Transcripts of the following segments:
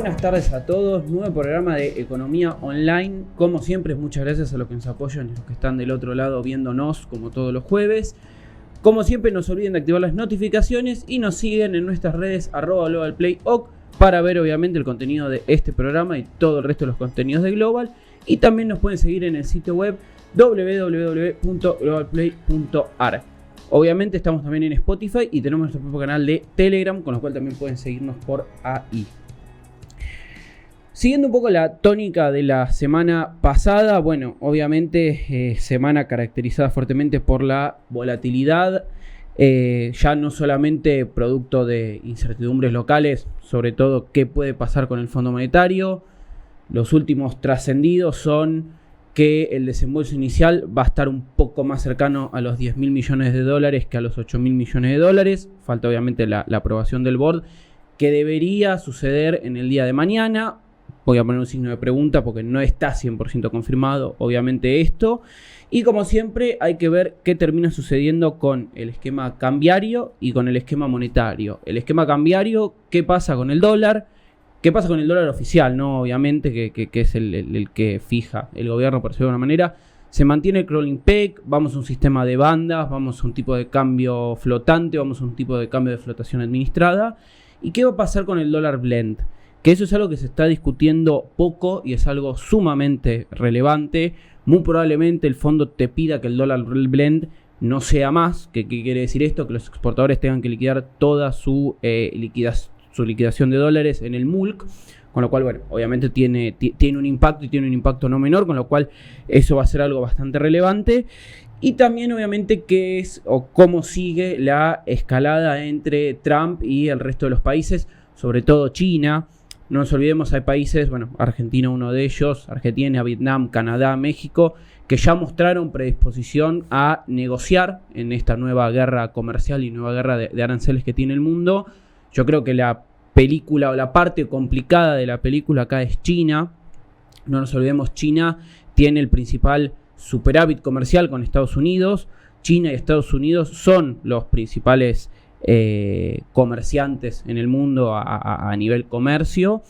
buenas tardes a todos, nuevo programa de Economía Online. Como siempre, muchas gracias a los que nos apoyan y los que están del otro lado viéndonos como todos los jueves. Como siempre, no se olviden de activar las notificaciones y nos siguen en nuestras redes @GlobalPlayOc para ver obviamente el contenido de este programa y todo el resto de los contenidos de Global. Y también nos pueden seguir en el sitio web www.globalplay.ar. Obviamente estamos también en Spotify y tenemos nuestro propio canal de Telegram, con lo cual también pueden seguirnos por ahí. Siguiendo un poco la tónica de la semana pasada, bueno, obviamente semana caracterizada fuertemente por la volatilidad, ya no solamente producto de incertidumbres locales, sobre todo qué puede pasar con el Fondo Monetario. Los últimos trascendidos son que el desembolso inicial va a estar un poco más cercano a los 10.000 millones de dólares que a los 8.000 millones de dólares. Falta obviamente la aprobación del board, que debería suceder en el día de mañana. Voy a poner un signo de pregunta porque no está 100% confirmado, obviamente, esto. Y como siempre, hay que ver qué termina sucediendo con el esquema cambiario y con el esquema monetario. El esquema cambiario, qué pasa con el dólar, qué pasa con el dólar oficial, ¿no? Obviamente, que es el que fija el gobierno, por decirlo de alguna manera. Se mantiene el crawling peg, vamos a un sistema de bandas, vamos a un tipo de cambio flotante, vamos a un tipo de cambio de flotación administrada. ¿Y qué va a pasar con el dólar blend? Que eso es algo que se está discutiendo poco y es algo sumamente relevante. Muy probablemente el fondo te pida que el dólar blend no sea más. ¿Qué quiere decir esto? Que los exportadores tengan que liquidar toda su liquidación de dólares en el MULC. Con lo cual, bueno, obviamente tiene un impacto y tiene un impacto no menor. Con lo cual eso va a ser algo bastante relevante. Y también obviamente qué es o cómo sigue la escalada entre Trump y el resto de los países, sobre todo China. No nos olvidemos, hay países, bueno, Argentina uno de ellos, Argentina, Vietnam, Canadá, México, que ya mostraron predisposición a negociar en esta nueva guerra comercial y nueva guerra de aranceles que tiene el mundo. Yo creo que la película o la parte complicada de la película acá es China. No nos olvidemos, China tiene el principal superávit comercial con Estados Unidos. China y Estados Unidos son los principales comerciantes en el mundo a nivel comercio,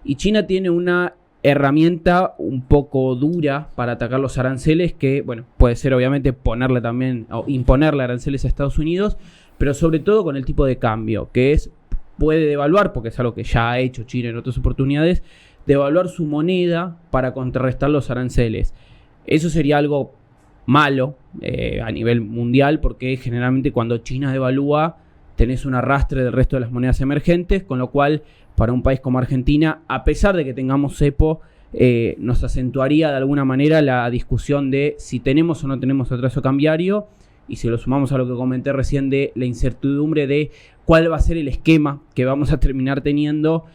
y China tiene una herramienta un poco dura para atacar los aranceles, que bueno, puede ser obviamente ponerle también o imponerle aranceles a Estados Unidos, pero sobre todo con el tipo de cambio, que puede devaluar, porque es algo que ya ha hecho China en otras oportunidades, devaluar su moneda para contrarrestar los aranceles. Eso sería algo malo a nivel mundial, porque generalmente cuando China devalúa tenés un arrastre del resto de las monedas emergentes, con lo cual para un país como Argentina, a pesar de que tengamos cepo, nos acentuaría de alguna manera la discusión de si tenemos o no tenemos atraso cambiario, y si lo sumamos a lo que comenté recién de la incertidumbre de cuál va a ser el esquema que vamos a terminar teniendo,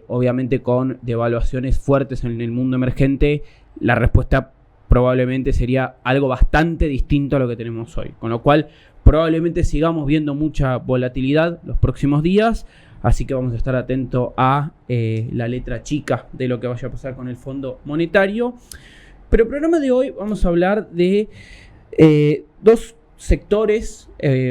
obviamente con devaluaciones fuertes en el mundo emergente, la respuesta probablemente sería algo bastante distinto a lo que tenemos hoy, con lo cual probablemente sigamos viendo mucha volatilidad los próximos días, así que vamos a estar atentos a la letra chica de lo que vaya a pasar con el Fondo Monetario. Pero el programa de hoy vamos a hablar de dos sectores,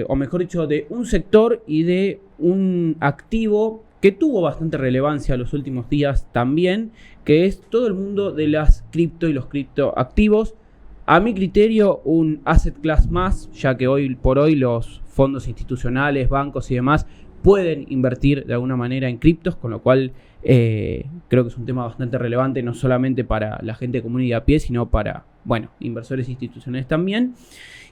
o mejor dicho, de un sector y de un activo que tuvo bastante relevancia en los últimos días también, que es todo el mundo de las cripto y los criptoactivos. A mi criterio, un asset class más, ya que hoy por hoy los fondos institucionales, bancos y demás pueden invertir de alguna manera en criptos, con lo cual creo que es un tema bastante relevante, no solamente para la gente común y de a pie, sino para, bueno, inversores institucionales también.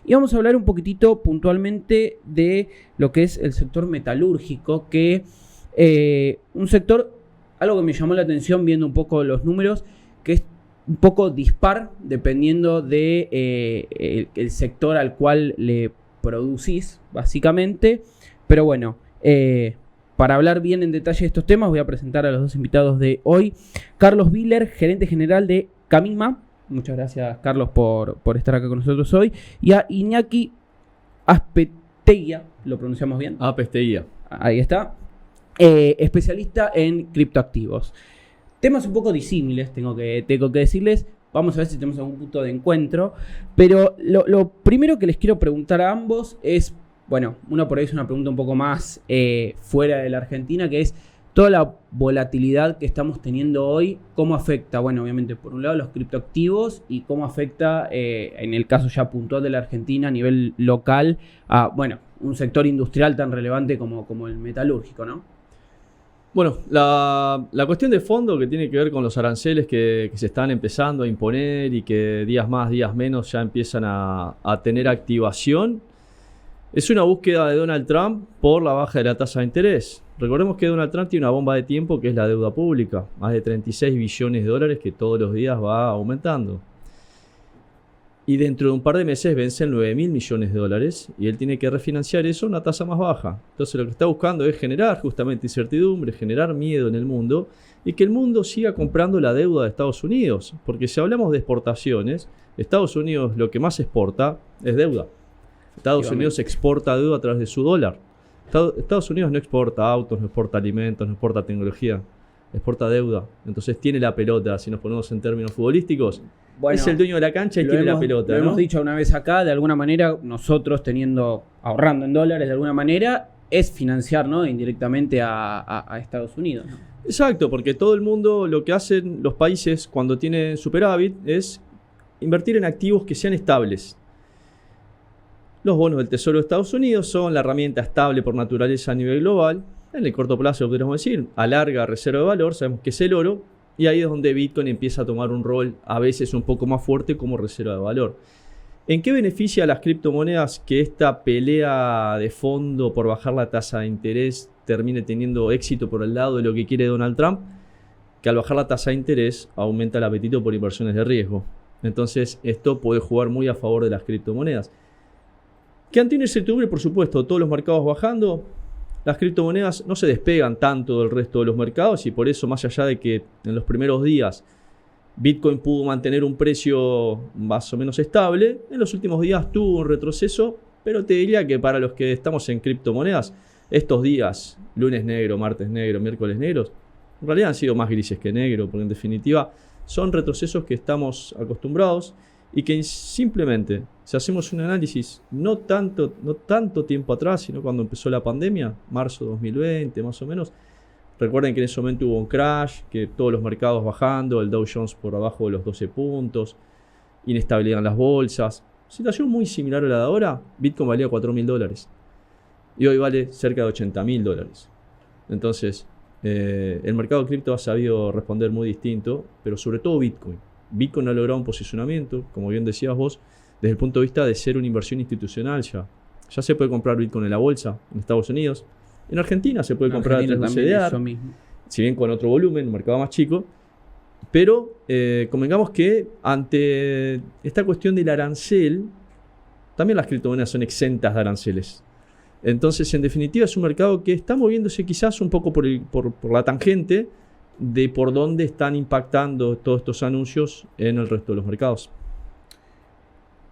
Y vamos a hablar un poquitito puntualmente de lo que es el sector metalúrgico, que un sector, algo que me llamó la atención viendo un poco los números, que es un poco dispar dependiendo de el sector al cual le producís, básicamente. Pero bueno, para hablar bien en detalle de estos temas, voy a presentar a los dos invitados de hoy. Carlos Biller, gerente general de Camima. Muchas gracias, Carlos, por estar acá con nosotros hoy. Y a Iñaki Azpeitia, ¿lo pronunciamos bien? Azpeitia. Ahí está. Especialista en criptoactivos. Temas un poco disímiles, tengo que decirles. Vamos a ver si tenemos algún punto de encuentro. Pero lo primero que les quiero preguntar a ambos es, bueno, una por ahí es una pregunta un poco más fuera de la Argentina, que es, toda la volatilidad que estamos teniendo hoy, ¿cómo afecta? Bueno, obviamente, por un lado los criptoactivos y cómo afecta, en el caso ya puntual de la Argentina, a nivel local, a, bueno, un sector industrial tan relevante como el metalúrgico, ¿no? Bueno, la cuestión de fondo que tiene que ver con los aranceles que se están empezando a imponer y que días más, días menos ya empiezan a tener activación, es una búsqueda de Donald Trump por la baja de la tasa de interés. Recordemos que Donald Trump tiene una bomba de tiempo que es la deuda pública, más de 36 billones de dólares que todos los días va aumentando. Y dentro de un par de meses vencen 9.000 millones de dólares y él tiene que refinanciar eso a una tasa más baja. Entonces lo que está buscando es generar justamente incertidumbre, generar miedo en el mundo y que el mundo siga comprando la deuda de Estados Unidos. Porque si hablamos de exportaciones, Estados Unidos lo que más exporta es deuda. Estados Unidos exporta deuda a través de su dólar. Estados Unidos no exporta autos, no exporta alimentos, no exporta tecnología, exporta deuda. Entonces tiene la pelota, si nos ponemos en términos futbolísticos. Bueno, es el dueño de la cancha y tiene la pelota. Lo hemos dicho una vez acá, de alguna manera, nosotros ahorrando en dólares, de alguna manera, es financiar, ¿no?, indirectamente a Estados Unidos, ¿no? Exacto, porque todo el mundo, lo que hacen los países cuando tienen superávit es invertir en activos que sean estables. Los bonos del Tesoro de Estados Unidos son la herramienta estable por naturaleza a nivel global. En el corto plazo, podríamos decir, a larga reserva de valor, sabemos que es el oro. Y ahí es donde Bitcoin empieza a tomar un rol a veces un poco más fuerte como reserva de valor. ¿En qué beneficia a las criptomonedas que esta pelea de fondo por bajar la tasa de interés termine teniendo éxito por el lado de lo que quiere Donald Trump? Que al bajar la tasa de interés aumenta el apetito por inversiones de riesgo. Entonces esto puede jugar muy a favor de las criptomonedas. ¿Qué ante una incertidumbre? Por supuesto, todos los mercados bajando. Las criptomonedas no se despegan tanto del resto de los mercados y por eso, más allá de que en los primeros días Bitcoin pudo mantener un precio más o menos estable, en los últimos días tuvo un retroceso, pero te diría que para los que estamos en criptomonedas, estos días, lunes negro, martes negro, miércoles negros, en realidad han sido más grises que negro, porque en definitiva son retrocesos que estamos acostumbrados y que simplemente, si hacemos un análisis no tanto tiempo atrás, sino cuando empezó la pandemia, marzo 2020 más o menos, recuerden que en ese momento hubo un crash, que todos los mercados bajando, el Dow Jones por abajo de los 12 puntos, inestabilidad en las bolsas. Situación muy similar a la de ahora. Bitcoin valía $4.000 y hoy vale cerca de $80.000. Entonces, el mercado de cripto ha sabido responder muy distinto, pero sobre todo Bitcoin. Bitcoin ha logrado un posicionamiento, como bien decías vos, desde el punto de vista de ser una inversión institucional ya. Ya se puede comprar Bitcoin en la bolsa, en Estados Unidos. En Argentina se puede comprar a través de CDR, si bien con otro volumen, un mercado más chico. Pero convengamos que ante esta cuestión del arancel, también las criptomonedas son exentas de aranceles. Entonces, en definitiva, es un mercado que está moviéndose quizás un poco por la tangente de por dónde están impactando todos estos anuncios en el resto de los mercados.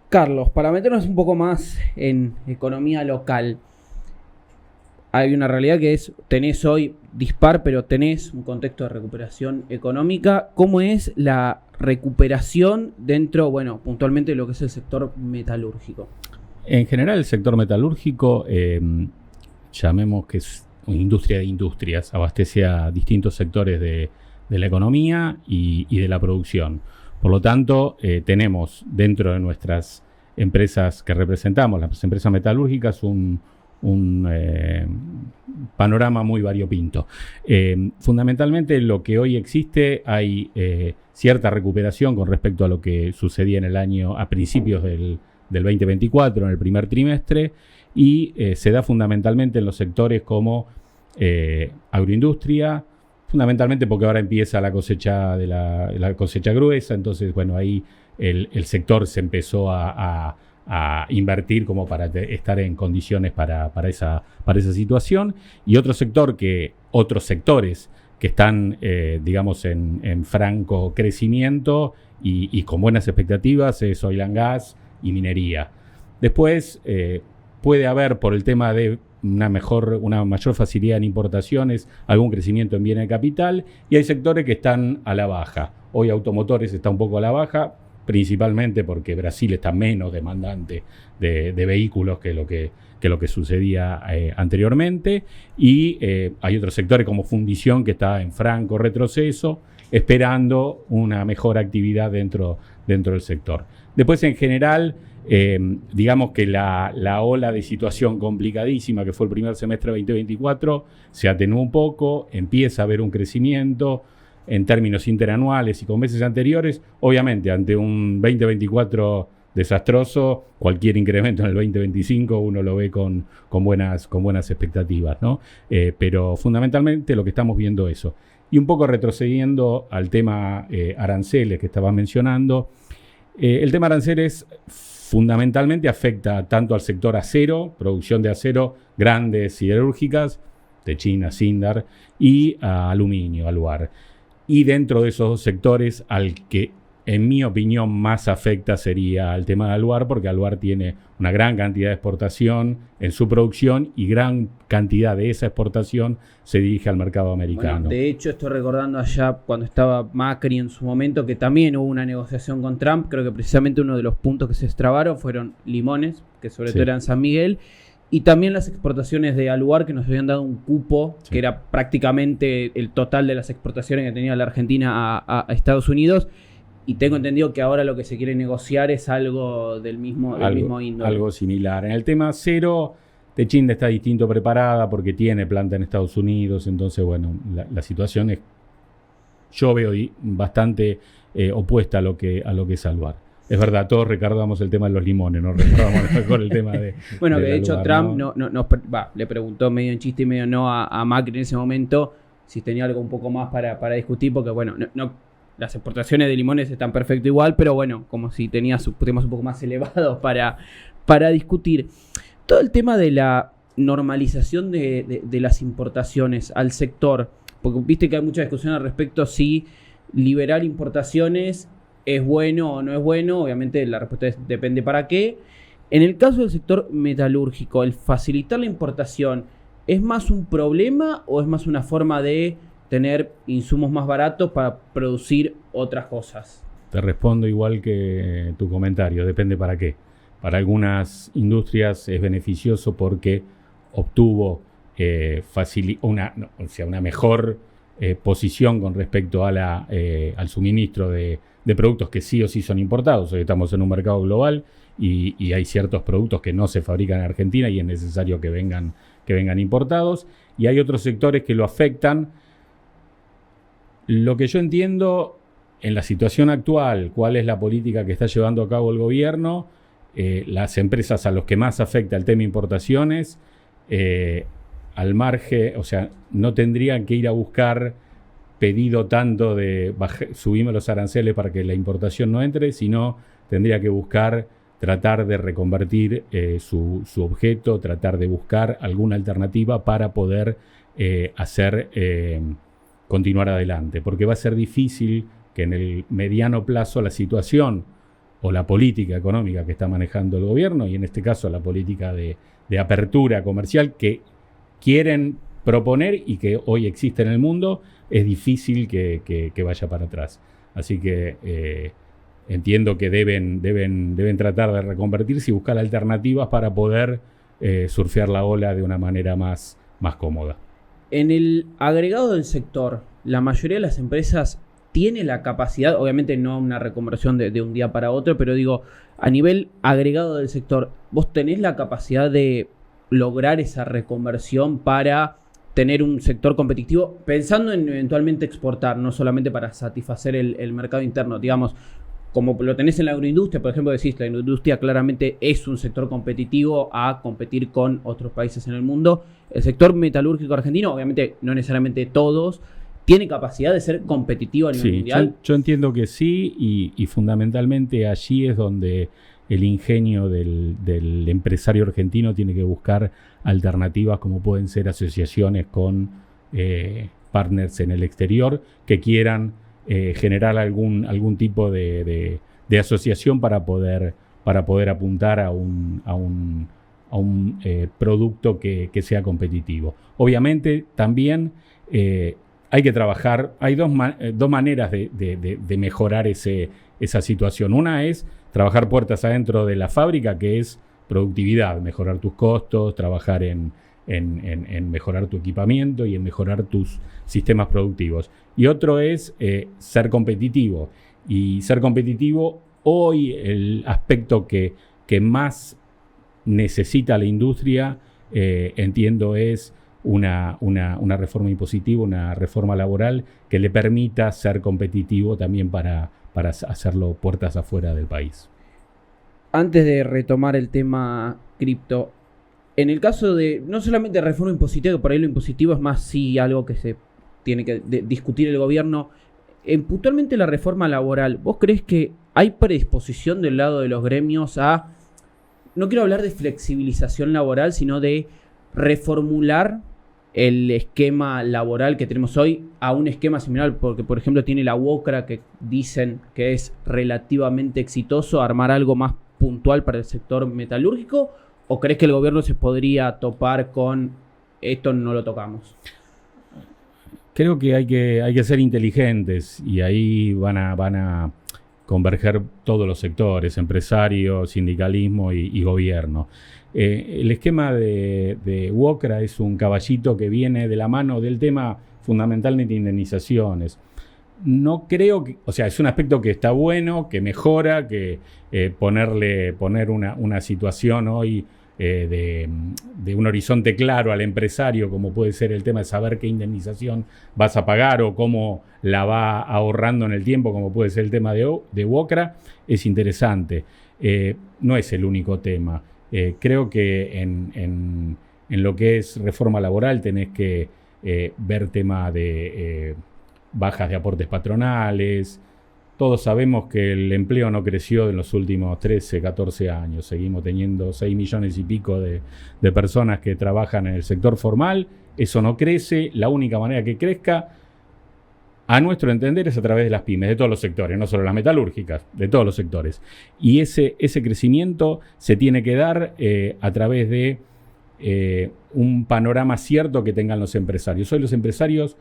Carlos, para meternos un poco más en economía local, hay una realidad que es, tenés hoy dispar, pero tenés un contexto de recuperación económica. ¿Cómo es la recuperación dentro, bueno, puntualmente de lo que es el sector metalúrgico? En general, el sector metalúrgico, llamemos que es una industria de industrias, abastece a distintos sectores de la economía y de la producción. Por lo tanto, tenemos dentro de nuestras empresas que representamos, las empresas metalúrgicas, un panorama muy variopinto. Fundamentalmente, lo que hoy existe, hay cierta recuperación con respecto a lo que sucedía en el año, a principios del 2024, en el primer trimestre, y se da fundamentalmente en los sectores como agroindustria, fundamentalmente porque ahora empieza la cosecha de la cosecha gruesa. Entonces, bueno, ahí el sector se empezó a invertir como para estar en condiciones para esa situación. Y otros sectores que están, digamos, en franco crecimiento y con buenas expectativas es oil and gas y minería. Después puede haber, por el tema de una mayor facilidad en importaciones, algún crecimiento en bienes de capital, y hay sectores que están a la baja. Hoy automotores está un poco a la baja, principalmente porque Brasil está menos demandante de vehículos que lo que sucedía anteriormente, y hay otros sectores como fundición que está en franco retroceso, esperando una mejor actividad dentro del sector. Después, en general, digamos que la ola de situación complicadísima que fue el primer semestre de 2024 se atenuó un poco, empieza a haber un crecimiento en términos interanuales y con meses anteriores. Obviamente, ante un 2024 desastroso, cualquier incremento en el 2025 uno lo ve con buenas expectativas, ¿no? Pero fundamentalmente lo que estamos viendo es eso. Y un poco retrocediendo al tema aranceles que estabas mencionando, el tema aranceles fundamentalmente afecta tanto al sector acero, producción de acero, grandes siderúrgicas, de China, Sindar, y a aluminio, Aluar. Y dentro de esos dos sectores, al que en mi opinión más afecta sería al tema de Aluar, porque Aluar tiene una gran cantidad de exportación en su producción y gran cantidad de esa exportación se dirige al mercado americano. Bueno, de hecho, estoy recordando allá cuando estaba Macri en su momento que también hubo una negociación con Trump. Creo que precisamente uno de los puntos que se extravaron fueron limones, que sobre todo eran San Miguel, y también las exportaciones de Aluar, que nos habían dado un cupo que era prácticamente el total de las exportaciones que tenía la Argentina a Estados Unidos. Y tengo entendido que ahora lo que se quiere negociar es algo del mismo índole. Algo similar. En el tema acero, Techint está distinto preparada porque tiene planta en Estados Unidos. Entonces, bueno, la situación es, yo veo bastante opuesta a lo que es Aluar. Es verdad, todos recordamos el tema de los limones, no recordamos mejor el tema de... Bueno, que de hecho Trump le preguntó medio en chiste y medio no a Macri en ese momento si tenía algo un poco más para discutir, porque bueno, las exportaciones de limones están perfecto igual, pero bueno, como si tenía temas un poco más elevados para discutir. Todo el tema de la normalización de las importaciones al sector, porque viste que hay mucha discusión al respecto si liberar importaciones es bueno o no es bueno. Obviamente la respuesta es depende para qué. En el caso del sector metalúrgico, el facilitar la importación, ¿es más un problema o es más una forma de tener insumos más baratos para producir otras cosas? Te respondo igual que tu comentario, depende para qué. Para algunas industrias es beneficioso porque obtuvo una mejor posición con respecto a al suministro de productos que sí o sí son importados. Hoy estamos en un mercado global y hay ciertos productos que no se fabrican en Argentina y es necesario que vengan importados. Y hay otros sectores que lo afectan. Lo que yo entiendo en la situación actual, cuál es la política que está llevando a cabo el gobierno, las empresas a los que más afecta el tema de importaciones, al margen, o sea, no tendrían que ir a buscar pedido tanto de subimos los aranceles para que la importación no entre, sino tendría que buscar tratar de reconvertir su objeto, tratar de buscar alguna alternativa para poder continuar adelante, porque va a ser difícil que en el mediano plazo la situación o la política económica que está manejando el gobierno, y en este caso la política de apertura comercial que quieren proponer y que hoy existe en el mundo, es difícil que vaya para atrás. Así que entiendo que deben tratar de reconvertirse y buscar alternativas para poder surfear la ola de una manera más cómoda. En el agregado del sector, la mayoría de las empresas tiene la capacidad, obviamente no una reconversión de un día para otro, pero digo, a nivel agregado del sector, ¿vos tenés la capacidad de lograr esa reconversión para tener un sector competitivo, pensando en eventualmente exportar, no solamente para satisfacer el mercado interno? Digamos, como lo tenés en la agroindustria, por ejemplo, decís, la agroindustria claramente es un sector competitivo a competir con otros países en el mundo. El sector metalúrgico argentino, obviamente no necesariamente todos, tiene capacidad de ser competitivo a nivel mundial. Yo entiendo que sí, y fundamentalmente allí es donde el ingenio del empresario argentino tiene que buscar alternativas como pueden ser asociaciones con partners en el exterior que quieran generar algún tipo de asociación para poder apuntar a un producto que sea competitivo. Obviamente también hay que trabajar, hay dos maneras de mejorar ese esa situación. Una es trabajar puertas adentro de la fábrica, que es productividad, mejorar tus costos, trabajar en mejorar tu equipamiento y en mejorar tus sistemas productivos. Y otro es ser competitivo. Y ser competitivo, hoy el aspecto que más necesita la industria, entiendo, es una reforma impositiva, una reforma laboral que le permita ser competitivo también para hacerlo puertas afuera del país. Antes de retomar el tema cripto, en el caso de no solamente reforma impositiva, que por ahí lo impositivo es más sí algo que se tiene que discutir el gobierno, puntualmente la reforma laboral, ¿vos crees que hay predisposición del lado de los gremios a, no quiero hablar de flexibilización laboral, sino de reformular el esquema laboral que tenemos hoy a un esquema similar? Porque, por ejemplo, tiene la UOCRA, que dicen que es relativamente exitoso, armar algo más puntual para el sector metalúrgico. ¿O crees que el gobierno se podría topar con esto no lo tocamos? Creo que hay que ser inteligentes, y ahí van a converger todos los sectores, empresarios, sindicalismo y gobierno. El esquema de UOCRA es un caballito que viene de la mano del tema fundamentalmente indemnizaciones. No creo que, o sea, es un aspecto que está bueno, que mejora, que poner una situación hoy de un horizonte claro al empresario, como puede ser el tema de saber qué indemnización vas a pagar o cómo la va ahorrando en el tiempo, como puede ser el tema de UOCRA, es interesante. No es el único tema. Creo que en lo que es reforma laboral tenés que ver tema de bajas de aportes patronales. Todos sabemos que el empleo no creció en los últimos 13, 14 años. Seguimos teniendo 6 millones y pico de personas que trabajan en el sector formal. Eso no crece. La única manera que crezca, a nuestro entender, es a través de las pymes, de todos los sectores, no solo las metalúrgicas, de todos los sectores. Y ese crecimiento se tiene que dar a través de un panorama cierto que tengan los empresarios. Hoy los empresarios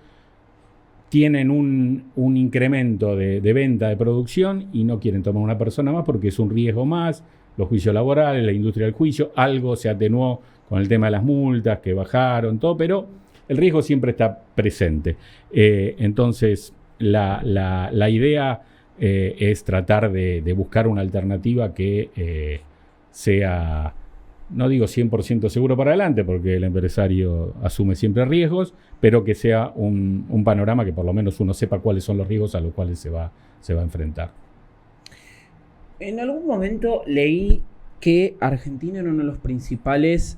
tienen un incremento de venta, de producción, y no quieren tomar una persona más porque es un riesgo más. Los juicios laborales, la industria del juicio, algo se atenuó con el tema de las multas que bajaron, todo, pero el riesgo siempre está presente. Entonces, la idea es tratar de buscar una alternativa que sea, no digo 100% seguro para adelante, porque el empresario asume siempre riesgos, pero que sea un panorama que por lo menos uno sepa cuáles son los riesgos a los cuales se va a enfrentar. En algún momento leí que Argentina era uno de los principales,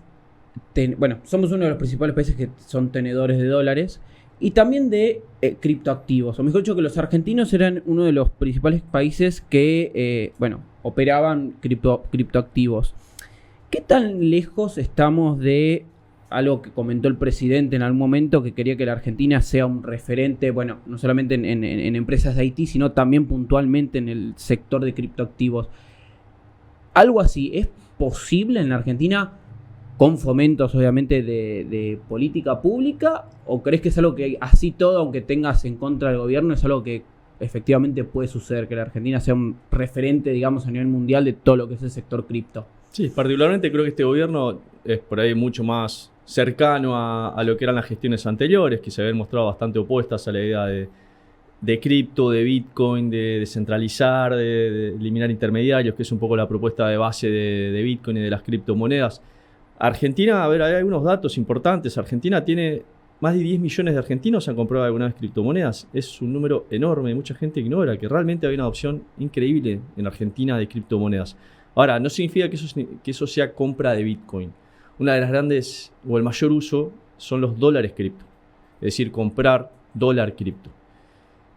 somos uno de los principales países que son tenedores de dólares y también de criptoactivos. O mejor dicho, que los argentinos eran uno de los principales países que, operaban criptoactivos. ¿Qué tan lejos estamos de algo que comentó el presidente en algún momento, que quería que la Argentina sea un referente, no solamente en empresas de IT, sino también puntualmente en el sector de criptoactivos? ¿Algo así es posible en la Argentina, con fomentos obviamente de política pública? ¿O crees que es algo que así todo, aunque tengas en contra del gobierno, es algo que efectivamente puede suceder, que la Argentina sea un referente, digamos, a nivel mundial de todo lo que es el sector cripto? Sí, particularmente creo que este gobierno es por ahí mucho más cercano a lo que eran las gestiones anteriores, que se habían mostrado bastante opuestas a la idea de cripto, de Bitcoin, de descentralizar, de eliminar intermediarios, que es un poco la propuesta de base de Bitcoin y de las criptomonedas. Argentina, hay algunos datos importantes. Argentina tiene más de 10 millones de argentinos que han comprado alguna vez criptomonedas. Es un número enorme, mucha gente ignora que realmente hay una adopción increíble en Argentina de criptomonedas. Ahora, no significa que eso sea compra de Bitcoin. Una de las grandes, o el mayor uso, son los dólares cripto. Es decir, comprar dólar cripto.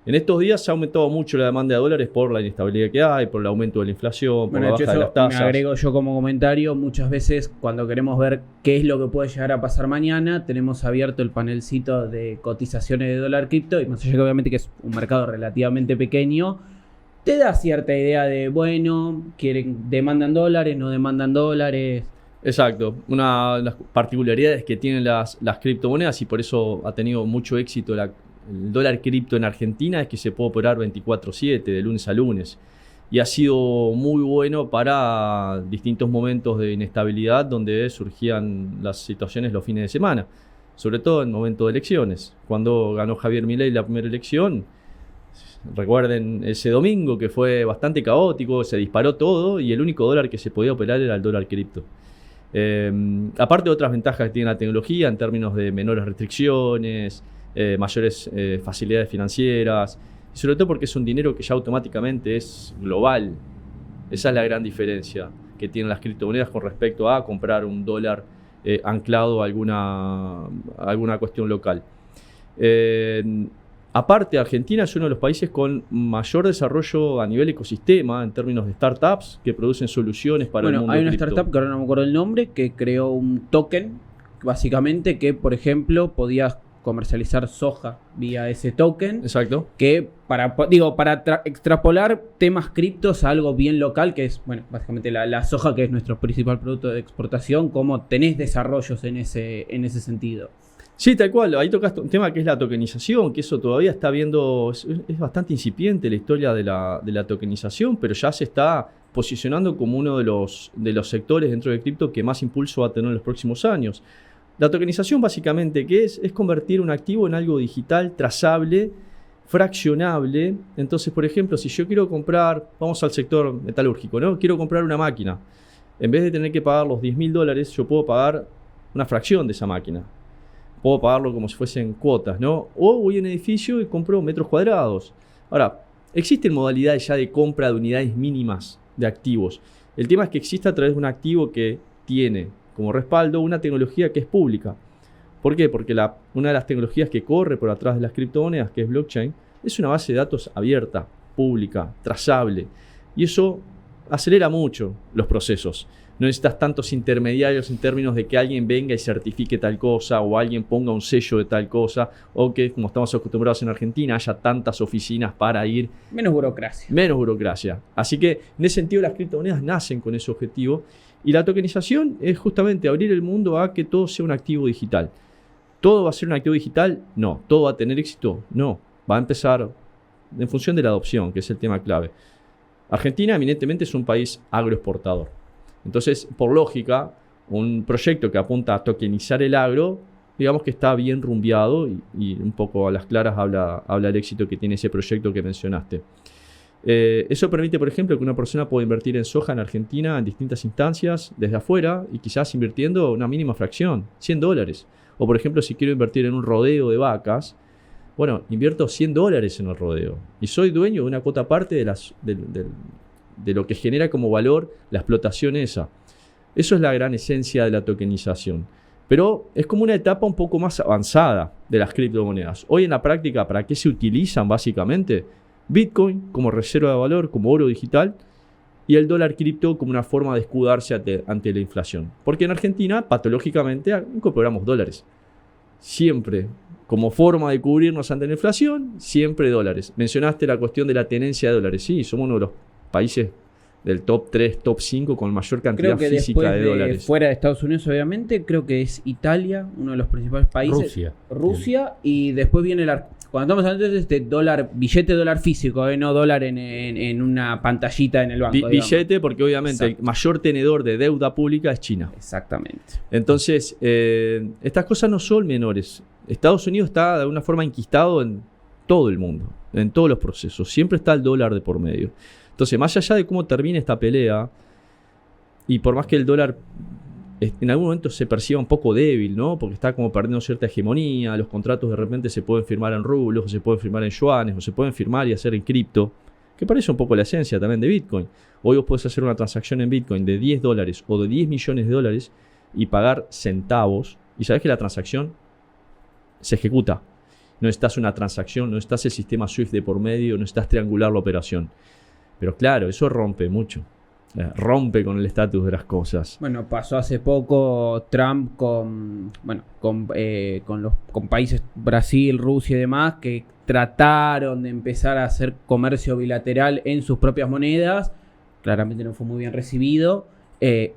En estos días se ha aumentado mucho la demanda de dólares por la inestabilidad que hay, por el aumento de la inflación, por la baja de las tasas. Me agrego yo como comentario, muchas veces cuando queremos ver qué es lo que puede llegar a pasar mañana, tenemos abierto el panelcito de cotizaciones de dólar cripto, y más allá que obviamente que es un mercado relativamente pequeño, te da cierta idea de, demandan dólares, no demandan dólares. Exacto, una de las particularidades que tienen las criptomonedas, y por eso ha tenido mucho éxito el dólar cripto en Argentina, es que se puede operar 24/7, de lunes a lunes. y ha sido muy bueno para distintos momentos de inestabilidad donde surgían las situaciones los fines de semana, sobre todo en momentos de elecciones. Cuando ganó Javier Milei la primera elección, recuerden ese domingo que fue bastante caótico, se disparó todo y el único dólar que se podía operar era el dólar cripto. Aparte de otras ventajas que tiene la tecnología en términos de menores restricciones, mayores facilidades financieras, y sobre todo porque es un dinero que ya automáticamente es global. Esa es la gran diferencia que tienen las criptomonedas con respecto a comprar un dólar anclado a alguna cuestión local. Aparte, Argentina es uno de los países con mayor desarrollo a nivel ecosistema en términos de startups que producen soluciones para el mundo hay una cripto. startup que ahora no me acuerdo el nombre, que creó un token, básicamente, que, por ejemplo, podías comercializar soja vía ese token. Exacto. Que para extrapolar temas criptos a algo bien local, que es, bueno, básicamente la soja, que es nuestro principal producto de exportación, cómo tenés desarrollos en ese sentido. Sí, tal cual. Ahí tocaste un tema que es la tokenización, que eso todavía está viendo, es bastante incipiente la historia de la tokenización, pero ya se está posicionando como uno de los sectores dentro de cripto que más impulso va a tener en los próximos años. La tokenización básicamente, ¿qué es? Es convertir un activo en algo digital, trazable, fraccionable. Entonces, por ejemplo, si yo quiero comprar, vamos al sector metalúrgico, ¿no? Quiero comprar una máquina. En vez de tener que pagar los $10.000, yo puedo pagar una fracción de esa máquina. Puedo pagarlo como si fuesen cuotas, ¿no? O voy a un edificio y compro metros cuadrados. Ahora, existen modalidades ya de compra de unidades mínimas de activos. El tema es que existe a través de un activo que tiene como respaldo una tecnología que es pública. ¿Por qué? Porque una de las tecnologías que corre por atrás de las criptomonedas, que es blockchain, es una base de datos abierta, pública, trazable. Y eso acelera mucho los procesos. No necesitas tantos intermediarios en términos de que alguien venga y certifique tal cosa o alguien ponga un sello de tal cosa o que, como estamos acostumbrados en Argentina, haya tantas oficinas para ir. Menos burocracia. Menos burocracia. Así que en ese sentido las criptomonedas nacen con ese objetivo y la tokenización es justamente abrir el mundo a que todo sea un activo digital. ¿Todo va a ser un activo digital? No. ¿Todo va a tener éxito? No. Va a empezar en función de la adopción, que es el tema clave. Argentina eminentemente es un país agroexportador. Entonces, por lógica, un proyecto que apunta a tokenizar el agro, digamos que está bien rumbeado y un poco a las claras habla el éxito que tiene ese proyecto que mencionaste. Eso permite, por ejemplo, que una persona pueda invertir en soja en Argentina en distintas instancias desde afuera y quizás invirtiendo una mínima fracción, $100. O, por ejemplo, si quiero invertir en un rodeo de vacas, bueno, invierto $100 en el rodeo y soy dueño de una cuota parte de lo que genera como valor la explotación esa. Eso es la gran esencia de la tokenización. Pero es como una etapa un poco más avanzada de las criptomonedas. Hoy en la práctica, ¿para qué se utilizan básicamente? Bitcoin como reserva de valor, como oro digital, y el dólar cripto como una forma de escudarse ante la inflación. Porque en Argentina, patológicamente, incorporamos dólares. Siempre, como forma de cubrirnos ante la inflación, siempre dólares. Mencionaste la cuestión de la tenencia de dólares. Sí, somos uno de los países del top 3, top 5 con mayor cantidad física de dólares. Fuera de Estados Unidos, obviamente, creo que es Italia, uno de los principales países. Rusia y después viene cuando estamos hablando de este dólar, billete dólar físico, no dólar en una pantallita en el banco. Billete, porque obviamente el mayor tenedor de deuda pública es China. Exactamente. Entonces, estas cosas no son menores. Estados Unidos está de alguna forma enquistado en todo el mundo, en todos los procesos. Siempre está el dólar de por medio. Entonces, más allá de cómo termine esta pelea, y por más que el dólar en algún momento se perciba un poco débil, ¿no? Porque está como perdiendo cierta hegemonía, los contratos de repente se pueden firmar en rublos, o se pueden firmar en yuanes, o se pueden firmar y hacer en cripto, que parece un poco la esencia también de Bitcoin. Hoy vos podés hacer una transacción en Bitcoin de $10 o de $10 millones y pagar centavos, y sabés que la transacción se ejecuta. No necesitas una transacción, no necesitas el sistema SWIFT de por medio, no necesitas triangular la operación. Pero claro, eso rompe mucho. Rompe con el estatus de las cosas. Bueno, pasó hace poco Trump con países, Brasil, Rusia y demás, que trataron de empezar a hacer comercio bilateral en sus propias monedas. Claramente no fue muy bien recibido.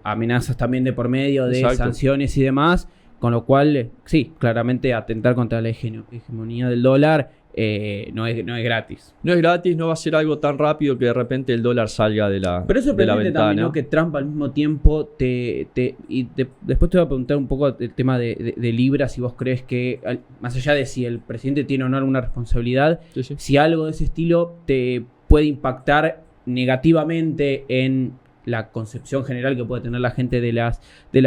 Amenazas también de por medio de sanciones y demás. Con lo cual, sí, claramente atentar contra la hegemonía del dólar no es gratis. No es gratis, no va a ser algo tan rápido que de repente el dólar salga de la, Pero es de la sorprendente ventana. también, ¿no? Que Trump al mismo tiempo después te voy a preguntar un poco el tema de Libra, si vos crees que, más allá de si el presidente tiene o no alguna responsabilidad, Sí, sí. si algo de ese estilo te puede impactar negativamente en la concepción general que puede tener la gente de las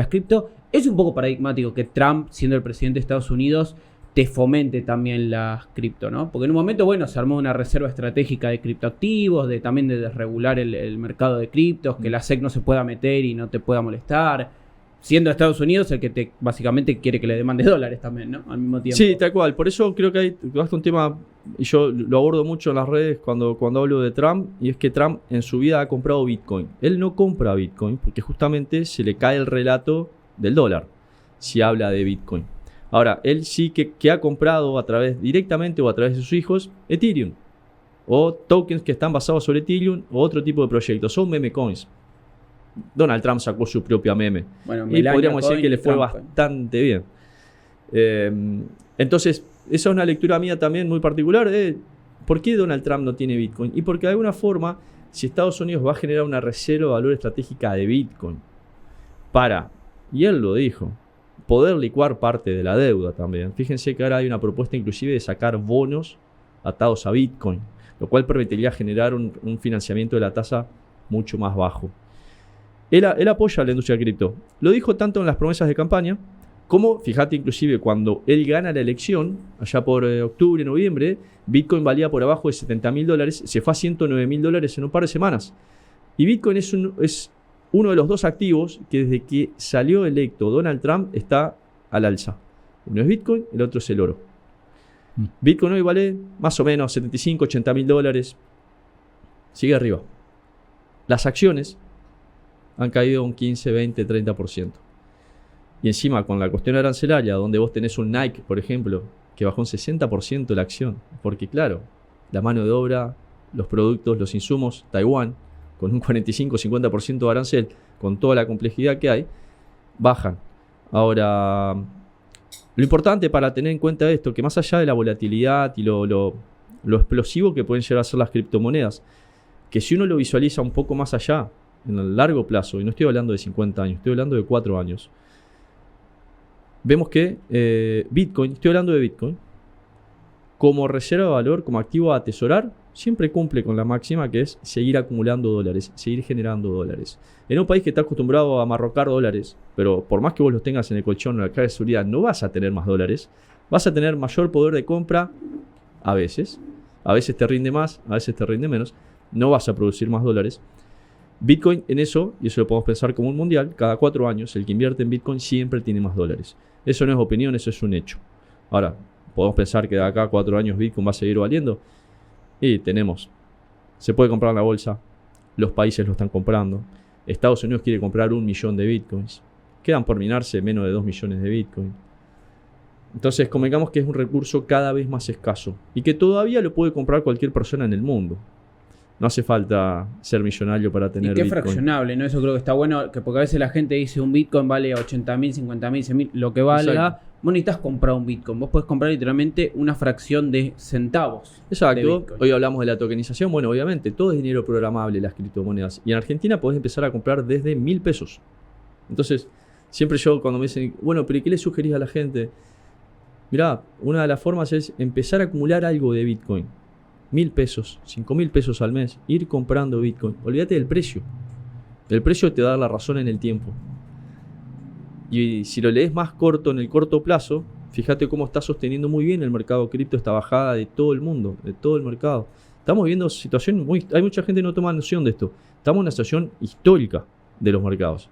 cripto. Es un poco paradigmático que Trump, siendo el presidente de Estados Unidos, te fomente también las cripto, ¿no? Porque en un momento, bueno, se armó una reserva estratégica de criptoactivos, también de desregular el mercado de criptos, que la SEC no se pueda meter y no te pueda molestar. Siendo Estados Unidos el que básicamente quiere que le demandes dólares también, ¿no? Al mismo tiempo. Sí, tal cual. Por eso creo que hay un tema, y yo lo abordo mucho en las redes cuando hablo de Trump, y es que Trump en su vida ha comprado Bitcoin. Él no compra Bitcoin porque justamente se le cae el relato del dólar si habla de Bitcoin. Ahora, él sí que ha comprado directamente o a través de sus hijos Ethereum o tokens que están basados sobre Ethereum o otro tipo de proyectos. Son meme coins. Donald Trump sacó su propia meme. Bueno, Y Melania podríamos decir Cohen que le y fue Trump. bastante bien. Entonces, esa es una lectura mía también muy particular de por qué Donald Trump no tiene Bitcoin. Y porque de alguna forma, si Estados Unidos va a generar una reserva de valor estratégica de Bitcoin para, y él lo dijo, poder licuar parte de la deuda también. Fíjense que ahora hay una propuesta inclusive de sacar bonos atados a Bitcoin, lo cual permitiría generar un financiamiento de la tasa mucho más bajo. Él apoya a la industria de cripto. Lo dijo tanto en las promesas de campaña, como, fíjate, inclusive cuando él gana la elección, allá por octubre, noviembre, Bitcoin valía por abajo de $70.000, se fue a $109.000 en un par de semanas. Y Bitcoin es uno de los dos activos que desde que salió electo Donald Trump está al alza. Uno es Bitcoin, el otro es el oro. Bitcoin hoy vale más o menos $75.000, $80.000. Sigue arriba. Las acciones han caído un 15, 20, 30%. Y encima con la cuestión arancelaria, donde vos tenés un Nike, por ejemplo, que bajó un 60% la acción. Porque claro, la mano de obra, los productos, los insumos, Taiwán, con un 45-50% de arancel, con toda la complejidad que hay, bajan. Ahora, lo importante para tener en cuenta esto, que más allá de la volatilidad y lo explosivo que pueden llegar a ser las criptomonedas, que si uno lo visualiza un poco más allá, en el largo plazo, y no estoy hablando de 50 años, estoy hablando de 4 años, vemos que Bitcoin, estoy hablando de Bitcoin, como reserva de valor, como activo a atesorar, siempre cumple con la máxima que es seguir acumulando dólares, seguir generando dólares. En un país que está acostumbrado a amarrocar dólares, pero por más que vos los tengas en el colchón o en la caja de seguridad, no vas a tener más dólares, vas a tener mayor poder de compra a veces. A veces te rinde más, a veces te rinde menos. No vas a producir más dólares. Bitcoin en eso, y eso lo podemos pensar como un mundial, cada 4 años el que invierte en Bitcoin siempre tiene más dólares. Eso no es opinión, eso es un hecho. Ahora, podemos pensar que de acá a 4 años Bitcoin va a seguir valiendo. Y se puede comprar en la bolsa, los países lo están comprando. Estados Unidos quiere comprar 1 millón de Bitcoins. Quedan por minarse menos de 2 millones de Bitcoin. Entonces, convengamos que es un recurso cada vez más escaso y que todavía lo puede comprar cualquier persona en el mundo. No hace falta ser millonario para tener y qué Bitcoin. fraccionable, ¿no? Eso creo que está bueno, porque a veces la gente dice un Bitcoin vale 80.000, 50.000, 100.000, lo que valga. Exacto. Vos necesitas comprar un Bitcoin. Vos podés comprar literalmente una fracción de centavos. Exacto. De Bitcoin. Hoy hablamos de la tokenización. Bueno, obviamente, todo es dinero programable, las criptomonedas. Y en Argentina podés empezar a comprar desde 1.000 pesos. Entonces, siempre yo cuando me dicen, bueno, pero ¿y qué le sugerís a la gente? Mirá, una de las formas es empezar a acumular algo de Bitcoin. 1.000 pesos, 5.000 pesos al mes. Ir comprando Bitcoin. Olvídate del precio. El precio te da la razón en el tiempo. Y si lo lees más corto, en el corto plazo, fíjate cómo está sosteniendo muy bien el mercado cripto, esta bajada de todo el mundo, de todo el mercado. Estamos viendo situación hay mucha gente que no toma noción de esto. Estamos en una situación histórica de los mercados.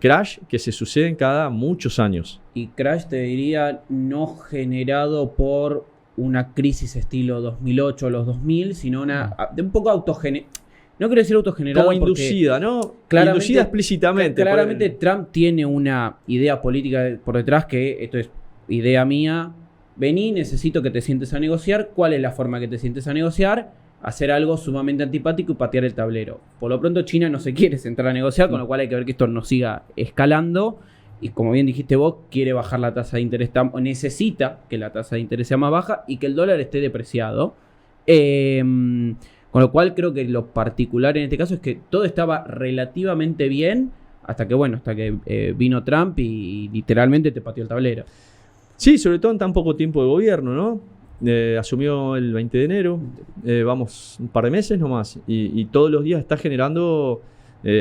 Crash que se suceden cada muchos años. Y crash, te diría, no generado por una crisis estilo 2008 o los 2000, sino de un poco autogenerada. No quiero decir autogenerada Como inducida, ¿no? Claramente, Inducida explícitamente. Claramente Trump tiene una idea política por detrás, que esto es idea mía. Vení, necesito que te sientes a negociar. ¿Cuál es la forma que te sientes a negociar? Hacer algo sumamente antipático y patear el tablero. Por lo pronto China no se quiere sentar a negociar, con lo cual hay que ver que esto no siga escalando. y como bien dijiste vos, quiere bajar la tasa de interés, o necesita que la tasa de interés sea más baja y que el dólar esté depreciado. Con lo cual creo que lo particular en este caso es que todo estaba relativamente bien hasta que vino Trump y literalmente te pateó el tablero. Sí, sobre todo en tan poco tiempo de gobierno, ¿no? Asumió el 20 de enero, vamos un par de meses nomás, y todos los días está generando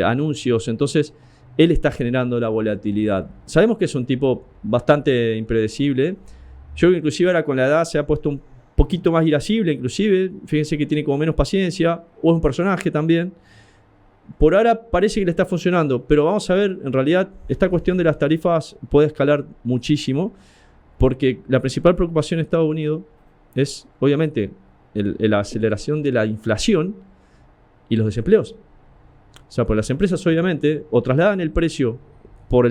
anuncios, entonces él está generando la volatilidad. Sabemos que es un tipo bastante impredecible. Yo creo que inclusive ahora con la edad se ha puesto un poquito más irascible, inclusive, fíjense que tiene como menos paciencia, o es un personaje también. Por ahora parece que le está funcionando, pero vamos a ver, en realidad esta cuestión de las tarifas puede escalar muchísimo, porque la principal preocupación de Estados Unidos es, obviamente, la aceleración de la inflación y los desempleos. O sea, pues las empresas, obviamente, o trasladan el precio por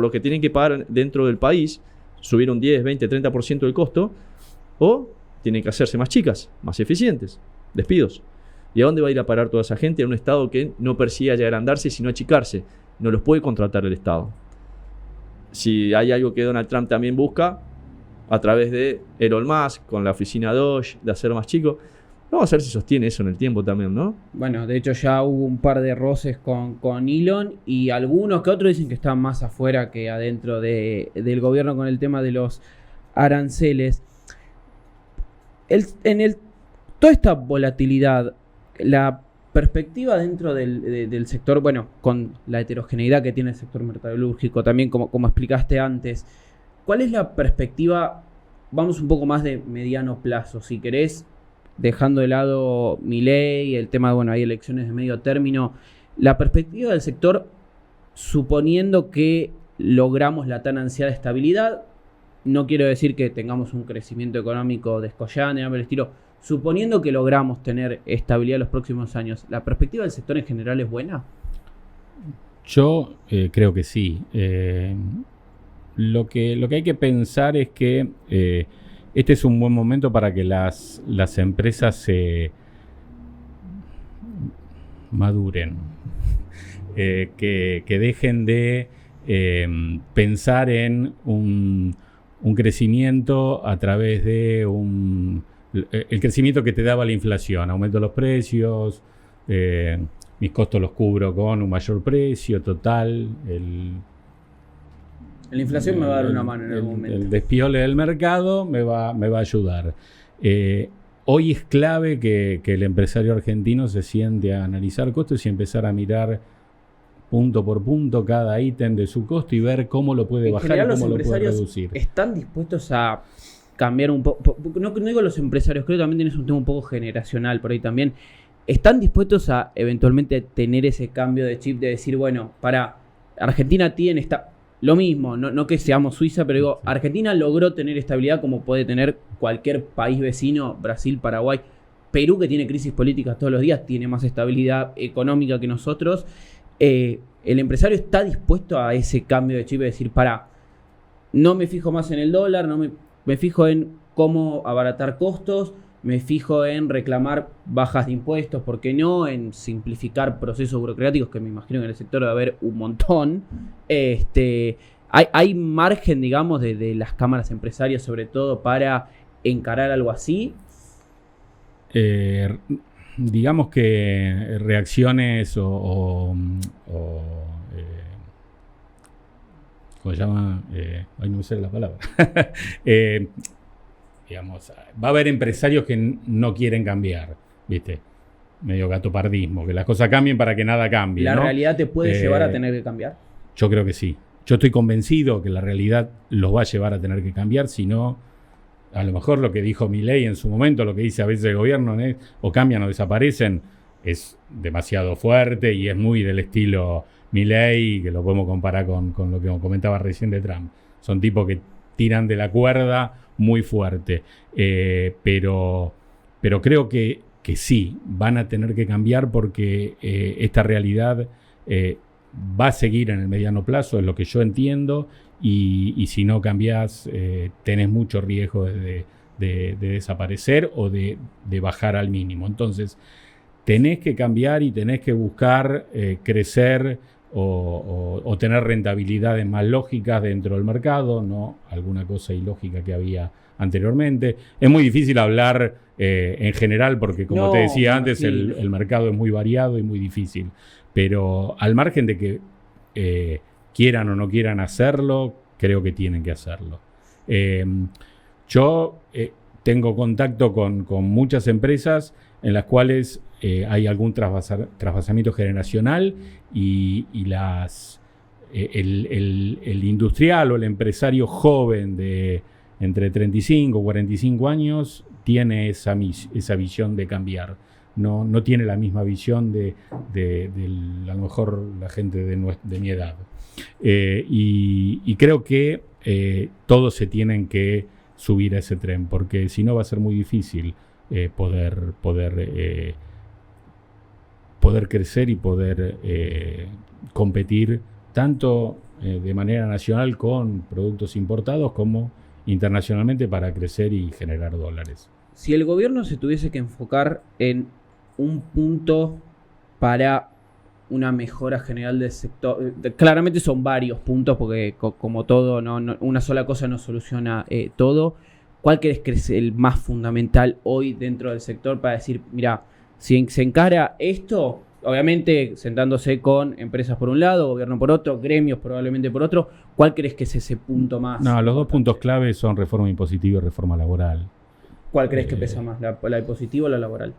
lo que tienen que pagar dentro del país, subir un 10, 20, 30% del costo, o tienen que hacerse más chicas, más eficientes, despidos. ¿Y a dónde va a ir a parar toda esa gente? En un Estado que no persigue agrandarse, sino achicarse. No los puede contratar el Estado. Si hay algo que Donald Trump también busca, a través de Elon Musk, con la oficina Doge, de hacer más chico, vamos a ver si sostiene eso en el tiempo también, ¿no? Bueno, de hecho ya hubo un par de roces con Elon y algunos que otros dicen que están más afuera que adentro del gobierno con el tema de los aranceles. Toda esta volatilidad, la perspectiva dentro del sector, bueno, con la heterogeneidad que tiene el sector metalúrgico, también como explicaste antes, ¿cuál es la perspectiva, vamos un poco más de mediano plazo, si querés, dejando de lado Milei y el tema de, bueno, hay elecciones de medio término, la perspectiva del sector, suponiendo que logramos la tan ansiada estabilidad? No quiero decir que tengamos un crecimiento económico descollante, nada por el estilo. Suponiendo que logramos tener estabilidad en los próximos años, ¿la perspectiva del sector en general es buena? Yo creo que sí. Lo que hay que pensar es que este es un buen momento para que las empresas se maduren, que dejen de pensar en un crecimiento a través de el crecimiento que te daba la inflación. Aumento los precios, mis costos los cubro con un mayor precio total. La inflación me va a dar una mano en algún momento. El despiole del mercado me va a ayudar. Hoy es clave que el empresario argentino se siente a analizar costos y empezar a mirar punto por punto cada ítem de su costo y ver cómo lo puede bajar y cómo lo puede reducir. ¿Están dispuestos a cambiar un poco? No digo los empresarios, creo que también tienes un tema un poco generacional por ahí también. ¿Están dispuestos a eventualmente tener ese cambio de chip de decir, bueno, Argentina tiene lo mismo, no que seamos Suiza, pero digo, Argentina logró tener estabilidad como puede tener cualquier país vecino, Brasil, Paraguay, Perú, que tiene crisis políticas todos los días, tiene más estabilidad económica que nosotros? El empresario está dispuesto a ese cambio de chip, de decir, no me fijo más en el dólar, me fijo en cómo abaratar costos, me fijo en reclamar bajas de impuestos, ¿por qué no? En simplificar procesos burocráticos, que me imagino que en el sector debe haber un montón. ¿Hay margen, digamos, de las cámaras empresarias, sobre todo, para encarar algo así? Digamos que reacciones ¿cómo se llama? Ay, no me sé la palabra. Digamos, va a haber empresarios que no quieren cambiar, ¿viste? Medio gatopardismo, que las cosas cambien para que nada cambie. ¿La ¿no? realidad te puede llevar a tener que cambiar? Yo creo que sí. Yo estoy convencido que la realidad los va a llevar a tener que cambiar, si no, a lo mejor lo que dijo Milei en su momento, lo que dice a veces el gobierno, ¿no? O cambian o desaparecen, es demasiado fuerte y es muy del estilo Milei, que lo podemos comparar con lo que comentaba recién de Trump. Son tipos que tiran de la cuerda muy fuerte. Pero creo que sí, van a tener que cambiar porque esta realidad va a seguir en el mediano plazo, es lo que yo entiendo, y si no cambias, tenés mucho riesgo de desaparecer o de bajar al mínimo. Entonces, tenés que cambiar y tenés que buscar crecer o tener rentabilidades más lógicas dentro del mercado, no alguna cosa ilógica que había anteriormente. Es muy difícil hablar en general porque, como te decía antes, el mercado es muy variado y muy difícil. Pero al margen de que quieran o no quieran hacerlo, creo que tienen que hacerlo. Yo tengo contacto con muchas empresas en las cuales hay algún trasvasamiento generacional y el industrial o el empresario joven de entre 35 y 45 años tiene esa visión de cambiar. No tiene la misma visión de a lo mejor la gente de mi edad. Y creo que todos se tienen que subir a ese tren, porque si no va a ser muy difícil poder crecer y poder competir tanto de manera nacional con productos importados como internacionalmente para crecer y generar dólares. Si el gobierno se tuviese que enfocar en un punto para una mejora general del sector, claramente son varios puntos porque como todo, no, una sola cosa no soluciona todo. ¿Cuál crees que es el más fundamental hoy dentro del sector para decir, mira, si se encara esto, obviamente sentándose con empresas por un lado, gobierno por otro, gremios probablemente por otro, ¿cuál crees que es ese punto más? No, los dos puntos clave son reforma impositiva y reforma laboral. ¿Cuál crees que pesa más, la impositiva o la laboral?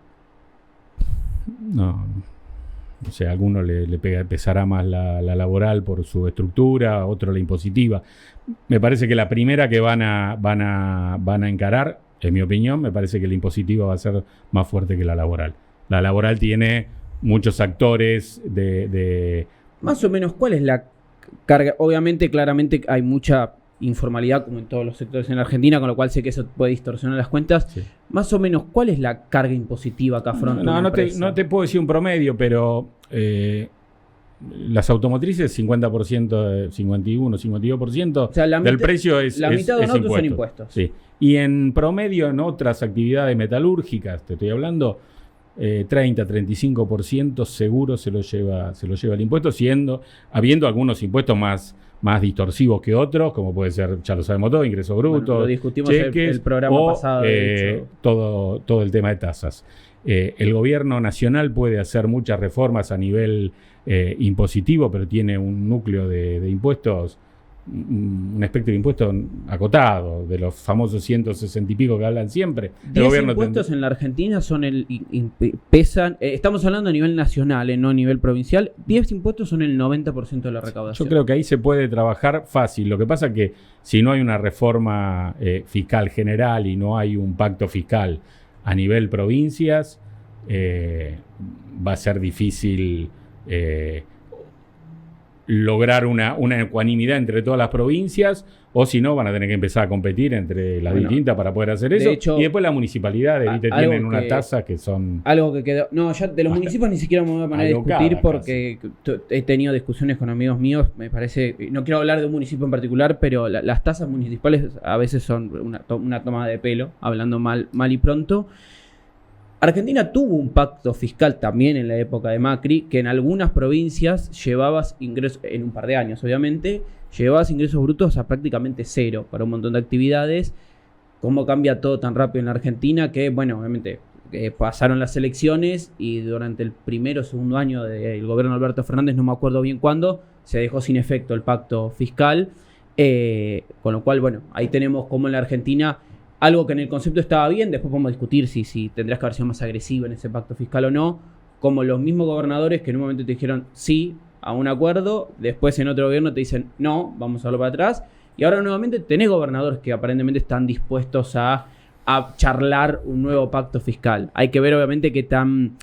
No sé, a alguno le pesará más la laboral por su estructura, a otro la impositiva. Me parece que la primera que van a encarar, en mi opinión, me parece que la impositiva va a ser más fuerte que la laboral. La laboral tiene muchos actores de... Más o menos, ¿cuál es la carga? Obviamente, claramente hay mucha informalidad como en todos los sectores en la Argentina, con lo cual sé que eso puede distorsionar las cuentas. Sí. Más o menos, ¿cuál es la carga impositiva que afronta una empresa? No te puedo decir un promedio, pero las automotrices 50%, 51, 52%, o sea, del precio es la mitad de es son impuestos. Sí. Y en promedio en otras actividades metalúrgicas, te estoy hablando, 30, 35% seguro se lo lleva el impuesto, habiendo algunos impuestos más distorsivos que otros, como puede ser, ya lo sabemos todo, ingresos brutos, bueno, lo discutimos cheques, el programa pasado. Todo el tema de tasas. El gobierno nacional puede hacer muchas reformas a nivel impositivo, pero tiene un núcleo de impuestos, un espectro de impuestos acotado, de los famosos 160 y pico que hablan siempre. 10 impuestos en la Argentina pesan, estamos hablando a nivel nacional, no a nivel provincial, 10 impuestos son el 90% de la recaudación. Yo creo que ahí se puede trabajar fácil. Lo que pasa es que si no hay una reforma fiscal general y no hay un pacto fiscal a nivel provincias, va a ser difícil lograr una ecuanimidad entre todas las provincias, o si no, van a tener que empezar a competir entre las distintas para poder hacer eso. Hecho, y después las municipalidades tienen una tasa que son... Algo que quedó... No, ya de los municipios ni siquiera me voy a poner a discutir porque he tenido discusiones con amigos míos, me parece... No quiero hablar de un municipio en particular, pero las tasas municipales a veces son una tomada de pelo, hablando mal y pronto. Argentina tuvo un pacto fiscal también en la época de Macri, que en algunas provincias llevabas ingresos, en un par de años obviamente, llevabas ingresos brutos a prácticamente cero para un montón de actividades. ¿Cómo cambia todo tan rápido en la Argentina? Que, bueno, obviamente pasaron las elecciones y durante el primero o segundo año del gobierno de Alberto Fernández, no me acuerdo bien cuándo, se dejó sin efecto el pacto fiscal. Con lo cual, bueno, ahí tenemos como en la Argentina... Algo que en el concepto estaba bien, después podemos discutir si tendrías que haber sido más agresivo en ese pacto fiscal o no, como los mismos gobernadores que en un momento te dijeron sí a un acuerdo, después en otro gobierno te dicen no, vamos a darlo para atrás, y ahora nuevamente tenés gobernadores que aparentemente están dispuestos a charlar un nuevo pacto fiscal. Hay que ver obviamente qué tan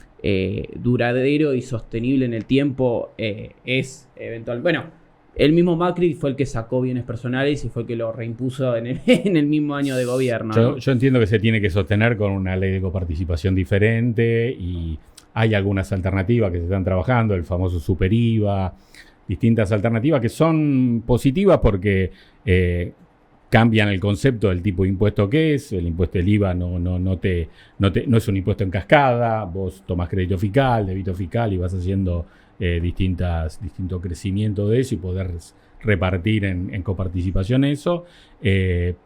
duradero y sostenible en el tiempo es eventual. Bueno, el mismo Macri fue el que sacó bienes personales y fue el que lo reimpuso en el mismo año de gobierno. Yo entiendo que se tiene que sostener con una ley de coparticipación diferente y hay algunas alternativas que se están trabajando, el famoso super IVA, distintas alternativas que son positivas porque cambian el concepto del tipo de impuesto que es. El impuesto del IVA no es un impuesto en cascada, vos tomás crédito fiscal, débito fiscal y vas haciendo distinto crecimiento de eso y poder repartir en coparticipación eso.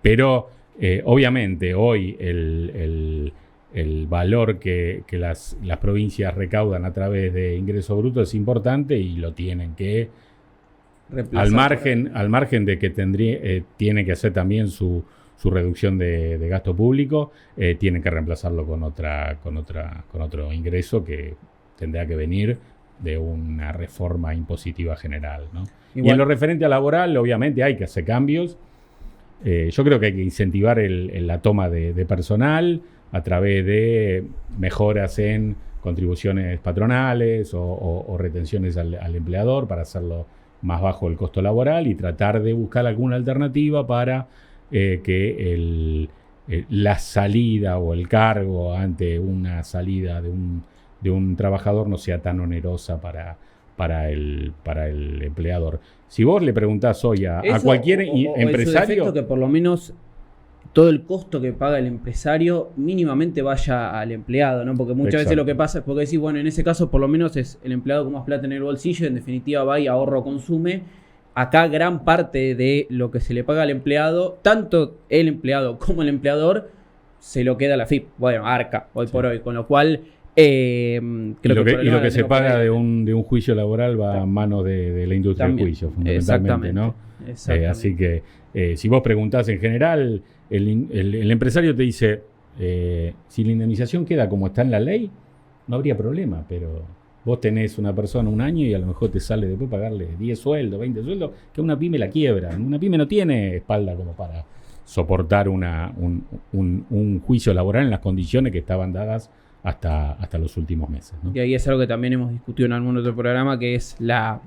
Pero obviamente hoy el valor que las provincias recaudan a través de ingreso bruto es importante y lo tienen que, al margen de que tiene que hacer también su reducción de gasto público, tienen que reemplazarlo con otro ingreso que tendrá que venir de una reforma impositiva general, ¿no? Y en lo referente a laboral, obviamente hay que hacer cambios. Yo creo que hay que incentivar la toma de personal a través de mejoras en contribuciones patronales o retenciones al empleador para hacerlo más bajo el costo laboral y tratar de buscar alguna alternativa para que la salida o el cargo ante una salida de un trabajador no sea tan onerosa para el empleador. Si vos le preguntás hoy a cualquier empresario... O que por lo menos todo el costo que paga el empresario mínimamente vaya al empleado, ¿no? Porque muchas veces lo que pasa es porque decís, bueno, en ese caso por lo menos es el empleado con más plata en el bolsillo, en definitiva va y ahorro consume. Acá gran parte de lo que se le paga al empleado, tanto el empleado como el empleador, se lo queda la FIP, bueno, ARCA, hoy por hoy, con lo cual... lo que se paga de un juicio laboral va a manos de la industria del juicio, fundamentalmente, ¿no? Así que si vos preguntás en general, el empresario te dice, si la indemnización queda como está en la ley, no habría problema, pero vos tenés una persona un año y a lo mejor te sale después pagarle 10 sueldos, 20 sueldos, que una pyme la quiebra. Una pyme no tiene espalda como para soportar un juicio laboral en las condiciones que estaban dadas hasta los últimos meses, ¿no? Y ahí es algo que también hemos discutido en algún otro programa, que es la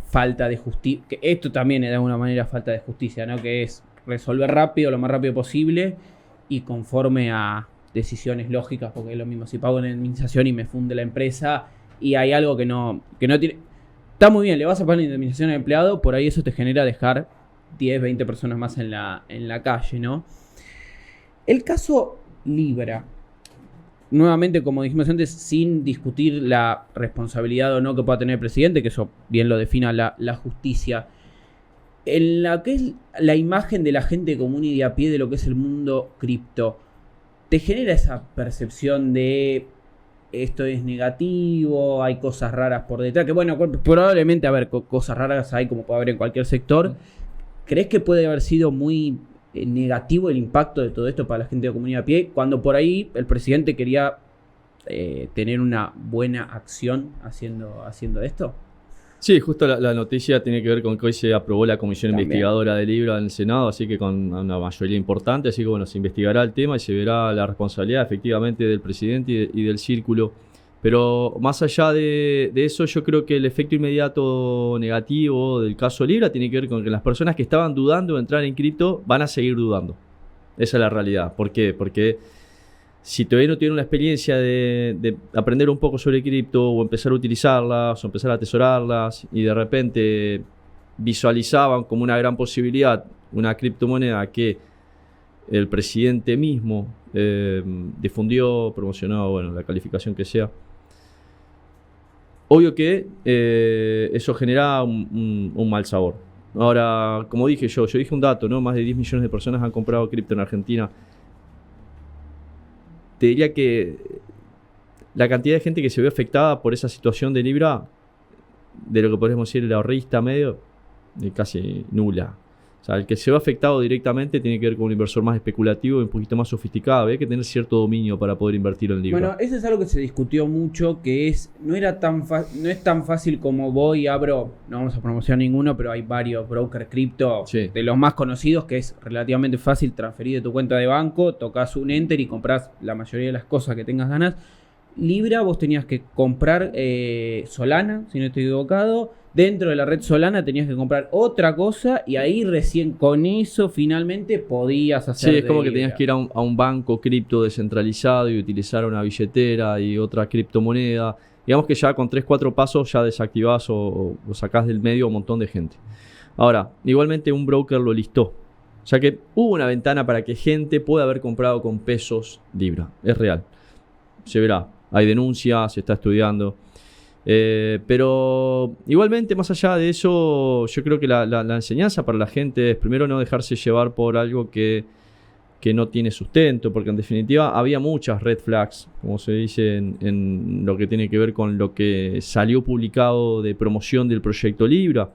falta de justicia. Que esto también es de alguna manera falta de justicia, ¿no? Que es resolver rápido, lo más rápido posible y conforme a decisiones lógicas, porque es lo mismo, si pago una indemnización y me funde la empresa y hay algo que no tiene... Está muy bien, le vas a pagar la indemnización al empleado, por ahí eso te genera dejar 10, 20 personas más en la calle, ¿no? El caso Libra. Nuevamente, como dijimos antes, sin discutir la responsabilidad o no que pueda tener el presidente, que eso bien lo defina la justicia. En la que es la imagen de la gente común y de a pie de lo que es el mundo cripto, ¿te genera esa percepción de esto es negativo, hay cosas raras por detrás? Que bueno, probablemente, a ver, cosas raras hay como puede haber en cualquier sector. ¿Crees que puede haber sido muy negativo el impacto de todo esto para la gente de comunidad a pie, cuando por ahí el presidente quería tener una buena acción haciendo esto? Sí, justo la noticia tiene que ver con que hoy se aprobó la comisión investigadora de Libra en el Senado, así que con una mayoría importante, así que bueno, se investigará el tema y se verá la responsabilidad efectivamente del presidente y del círculo. Pero más allá de eso, yo creo que el efecto inmediato negativo del caso Libra tiene que ver con que las personas que estaban dudando de entrar en cripto van a seguir dudando. Esa es la realidad. ¿Por qué? Porque si todavía no tienen una experiencia de aprender un poco sobre cripto o empezar a utilizarlas o empezar a atesorarlas y de repente visualizaban como una gran posibilidad una criptomoneda que el presidente mismo difundió, promocionó, bueno, la calificación que sea, obvio que eso genera un mal sabor. Ahora, como dije yo dije un dato, ¿no? Más de 10 millones de personas han comprado cripto en Argentina. Te diría que la cantidad de gente que se ve afectada por esa situación de Libra, de lo que podríamos decir el ahorrista medio, casi nula. O sea, el que se ve afectado directamente tiene que ver con un inversor más especulativo y un poquito más sofisticado. Hay que tener cierto dominio para poder invertir en Libra. Bueno, eso es algo que se discutió mucho, que no es tan fácil como voy y abro, no vamos a promocionar ninguno, pero hay varios broker cripto, sí, de los más conocidos, que es relativamente fácil transferir de tu cuenta de banco, tocas un enter y compras la mayoría de las cosas que tengas ganas. Libra, vos tenías que comprar Solana, si no estoy equivocado. Dentro de la red Solana tenías que comprar otra cosa y ahí recién con eso finalmente podías hacer. Sí, es como que tenías que ir a un banco cripto descentralizado y utilizar una billetera y otra criptomoneda. Digamos que ya con 3-4 pasos ya desactivás o sacás del medio a un montón de gente. Ahora, igualmente un broker lo listó. O sea que hubo una ventana para que gente pueda haber comprado con pesos Libra. Es real. Se verá. Hay denuncias, se está estudiando. Pero igualmente, más allá de eso, yo creo que la enseñanza para la gente es primero no dejarse llevar por algo que no tiene sustento, porque en definitiva había muchas red flags, como se dice en lo que tiene que ver con lo que salió publicado de promoción del proyecto Libra,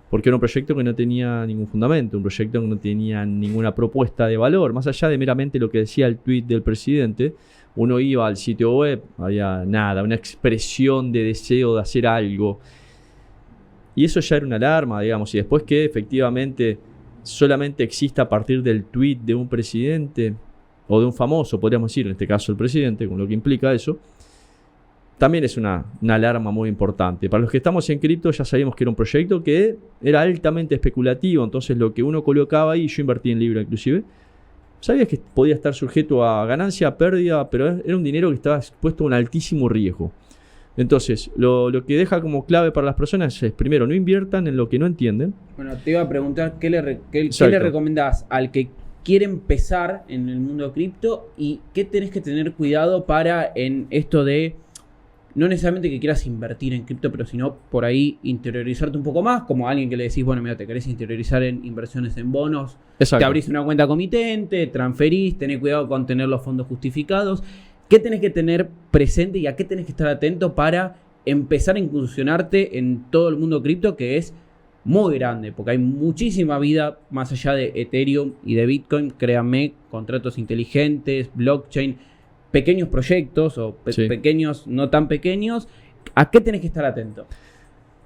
porque era un proyecto que no tenía ningún fundamento, un proyecto que no tenía ninguna propuesta de valor, más allá de meramente lo que decía el tweet del presidente. Uno iba al sitio web, había nada, una expresión de deseo de hacer algo, y eso ya era una alarma, digamos. Y después que efectivamente solamente exista a partir del tweet de un presidente o de un famoso, podríamos decir, en este caso el presidente, con lo que implica eso, también es una alarma muy importante. Para los que estamos en cripto ya sabíamos que era un proyecto que era altamente especulativo, entonces lo que uno colocaba ahí, yo invertí en Libra inclusive, sabías que podía estar sujeto a ganancia, a pérdida, pero era un dinero que estaba expuesto a un altísimo riesgo. Entonces, lo que deja como clave para las personas es, primero, no inviertan en lo que no entienden. Bueno, te iba a preguntar, ¿qué le recomendás al que quiere empezar en el mundo cripto y qué tenés que tener cuidado para en esto de, no necesariamente que quieras invertir en cripto, pero sino por ahí interiorizarte un poco más, como alguien que le decís, bueno, mira, te querés interiorizar en inversiones en bonos, Exacto. Te abrís una cuenta comitente, transferís, tenés cuidado con tener los fondos justificados. ¿Qué tenés que tener presente y a qué tenés que estar atento para empezar a incursionarte en todo el mundo cripto, que es muy grande? Porque hay muchísima vida más allá de Ethereum y de Bitcoin, créanme, contratos inteligentes, blockchain, pequeños proyectos o pequeños, no tan pequeños. ¿A qué tenés que estar atento?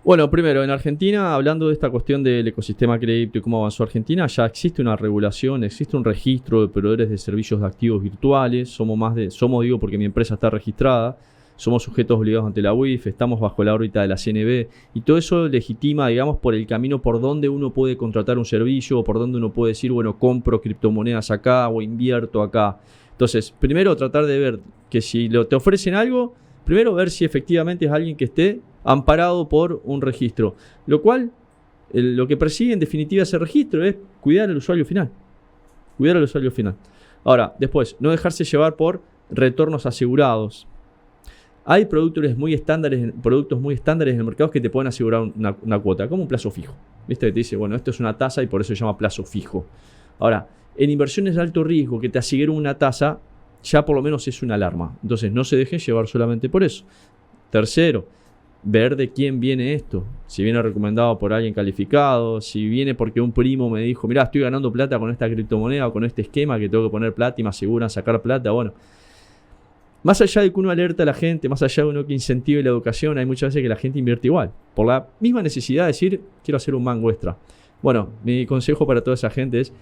Bueno, primero, en Argentina, hablando de esta cuestión del ecosistema cripto y cómo avanzó Argentina, ya existe una regulación, existe un registro de proveedores de servicios de activos virtuales. Somos, digo, porque mi empresa está registrada, somos sujetos obligados ante la UIF, estamos bajo la órbita de la CNB, y todo eso legitima, digamos, por el camino por donde uno puede contratar un servicio, o por donde uno puede decir, bueno, compro criptomonedas acá o invierto acá. Entonces, primero tratar de ver que si te ofrecen algo, primero ver si efectivamente es alguien que esté amparado por un registro. Lo cual, lo que persigue en definitiva ese registro es cuidar al usuario final. Cuidar al usuario final. Ahora, después, no dejarse llevar por retornos asegurados. Hay productos muy estándares en el mercado que te pueden asegurar una cuota, como un plazo fijo. ¿Viste? Que te dice, bueno, esto es una tasa y por eso se llama plazo fijo. Ahora, en inversiones de alto riesgo que te aseguren una tasa, ya por lo menos es una alarma. Entonces, no se dejen llevar solamente por eso. Tercero, ver de quién viene esto. Si viene recomendado por alguien calificado, si viene porque un primo me dijo, mirá, estoy ganando plata con esta criptomoneda o con este esquema que tengo que poner plata y me aseguran sacar plata. Bueno, más allá de que uno alerta a la gente, más allá de uno que incentive la educación, hay muchas veces que la gente invierte igual, por la misma necesidad de decir, quiero hacer un mango extra. Bueno, mi consejo para toda esa gente es,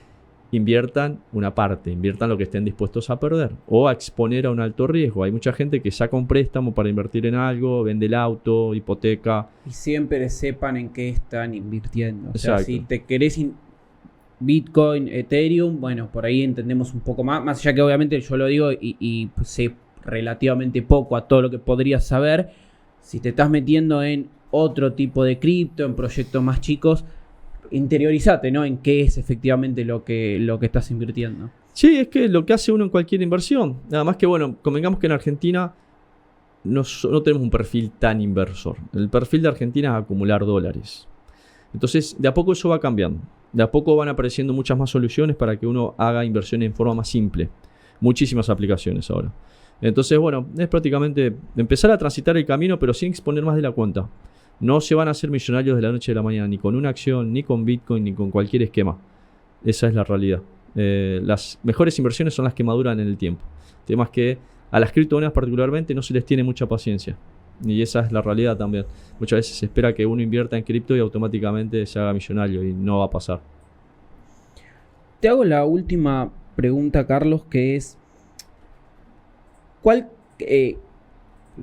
inviertan una parte, inviertan lo que estén dispuestos a perder o a exponer a un alto riesgo. Hay mucha gente que saca un préstamo para invertir en algo, vende el auto, hipoteca. Y siempre sepan en qué están invirtiendo. O sea, Exacto. si te querés Bitcoin, Ethereum, bueno, por ahí entendemos un poco más allá que obviamente yo lo digo y sé relativamente poco a todo lo que podrías saber. Si te estás metiendo en otro tipo de cripto, en proyectos más chicos, interiorizate, ¿no? En qué es efectivamente lo que estás invirtiendo. Sí, es que lo que hace uno en cualquier inversión. Nada más que, bueno, convengamos que en Argentina no tenemos un perfil tan inversor. El perfil de Argentina es acumular dólares. Entonces, de a poco eso va cambiando. De a poco van apareciendo muchas más soluciones para que uno haga inversiones en forma más simple. Muchísimas aplicaciones ahora. Entonces, bueno, es prácticamente empezar a transitar el camino, pero sin exponer más de la cuenta. No se van a hacer millonarios de la noche a la mañana, ni con una acción, ni con Bitcoin, ni con cualquier esquema. Esa es la realidad. Las mejores inversiones son las que maduran en el tiempo. El tema es que a las criptomonedas particularmente no se les tiene mucha paciencia. Y esa es la realidad también. Muchas veces se espera que uno invierta en cripto y automáticamente se haga millonario, y no va a pasar. Te hago la última pregunta, Carlos, que es,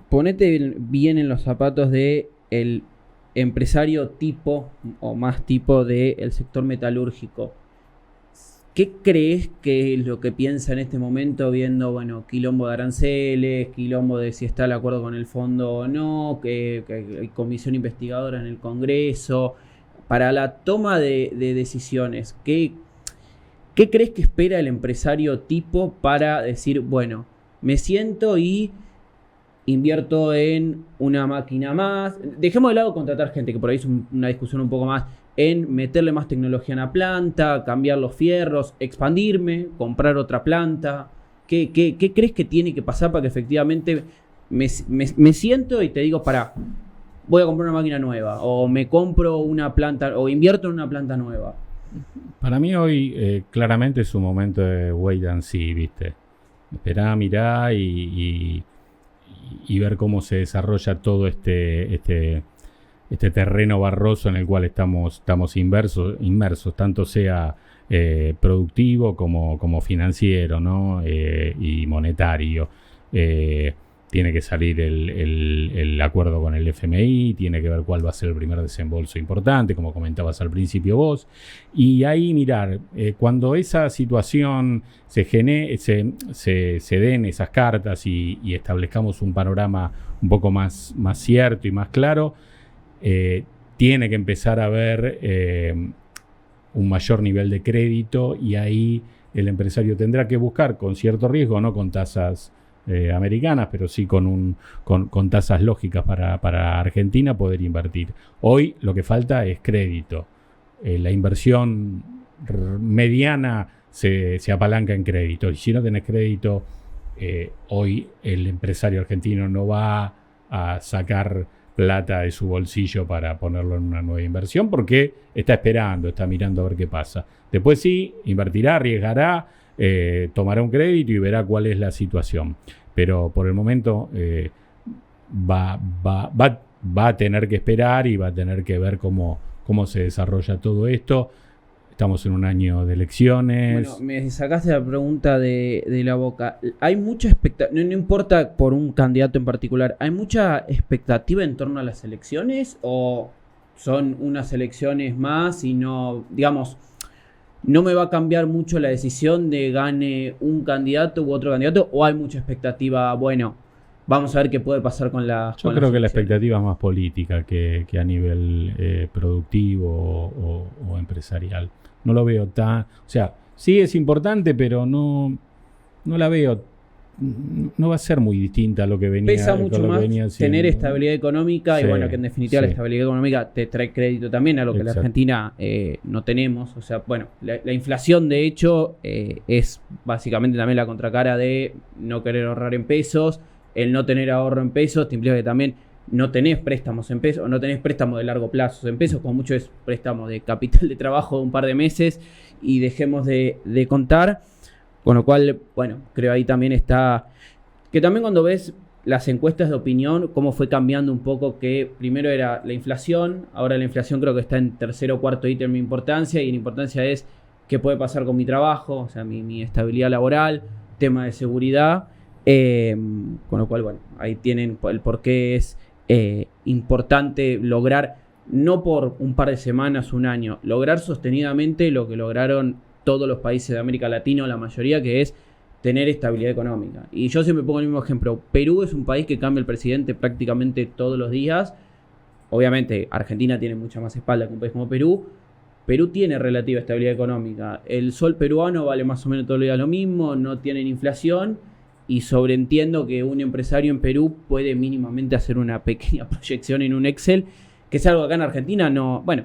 ponete bien en los zapatos de el empresario tipo o más tipo del sector metalúrgico. ¿Qué crees que es lo que piensa en este momento viendo, bueno, quilombo de aranceles, quilombo de si está de acuerdo con el fondo o no, que hay comisión investigadora en el Congreso, para la toma de decisiones? ¿Qué crees que espera el empresario tipo para decir, bueno, me siento y invierto en una máquina más. Dejemos de lado contratar gente, que por ahí es una discusión un poco más, en meterle más tecnología en la planta, cambiar los fierros, expandirme, comprar otra planta. ¿Qué crees que tiene que pasar para que efectivamente me siento y te digo, voy a comprar una máquina nueva, o me compro una planta, o invierto en una planta nueva? Para mí hoy claramente es un momento de wait and see, ¿viste? Esperá, mirá y ver cómo se desarrolla todo este terreno barroso en el cual estamos inmersos, tanto sea productivo como financiero, ¿no? Y monetario. Tiene que salir el acuerdo con el FMI, tiene que ver cuál va a ser el primer desembolso importante, como comentabas al principio vos. Y ahí mirar, cuando esa situación se den esas cartas y establezcamos un panorama un poco más cierto y más claro, tiene que empezar a haber un mayor nivel de crédito, y ahí el empresario tendrá que buscar, con cierto riesgo, no con tasas americanas, pero sí con tasas lógicas para Argentina, poder invertir. Hoy lo que falta es crédito. La inversión mediana se apalanca en crédito, y si no tenés crédito, hoy el empresario argentino no va a sacar plata de su bolsillo para ponerlo en una nueva inversión, porque está esperando, está mirando a ver qué pasa. Después sí, invertirá, arriesgará, tomará un crédito y verá cuál es la situación. Pero por el momento va a tener que esperar y va a tener que ver cómo se desarrolla todo esto. Estamos en un año de elecciones. Bueno, me sacaste la pregunta de la boca. Hay mucha expectativa, no importa por un candidato en particular, ¿hay mucha expectativa en torno a las elecciones? ¿O son unas elecciones más y no, digamos, no me va a cambiar mucho la decisión de gane un candidato u otro candidato? ¿O hay mucha expectativa, bueno, vamos a ver qué puede pasar con la... Yo creo que la expectativa es más política que a nivel productivo o empresarial. No lo veo tan... O sea, sí es importante, pero no la veo... No va a ser muy distinta a lo que venía. Pesa mucho más tener estabilidad económica, sí, y bueno, que en definitiva la sí. estabilidad económica te trae crédito también, a lo que Exacto. la Argentina no tenemos. O sea, bueno, la inflación de hecho es básicamente también la contracara de no querer ahorrar en pesos. El no tener ahorro en pesos te implica que también no tenés préstamos en pesos, o no tenés préstamos de largo plazo en pesos, como mucho es préstamo de capital de trabajo de un par de meses y dejemos de contar. Con lo cual, bueno, creo ahí también está, que también cuando ves las encuestas de opinión, cómo fue cambiando un poco, que primero era la inflación, ahora la inflación creo que está en tercer o cuarto ítem de importancia, y la importancia es qué puede pasar con mi trabajo, o sea, mi estabilidad laboral, tema de seguridad, con lo cual, bueno, ahí tienen el por qué es importante lograr, no por un par de semanas, un año, lograr sostenidamente lo que lograron todos los países de América Latina, la mayoría, que es tener estabilidad económica. Y yo siempre pongo el mismo ejemplo. Perú es un país que cambia el presidente prácticamente todos los días. Obviamente Argentina tiene mucha más espalda que un país como Perú. Perú tiene relativa estabilidad económica. El sol peruano vale más o menos todos los días lo mismo, no tienen inflación, y sobreentiendo que un empresario en Perú puede mínimamente hacer una pequeña proyección en un Excel, que es algo que acá en Argentina no... Bueno,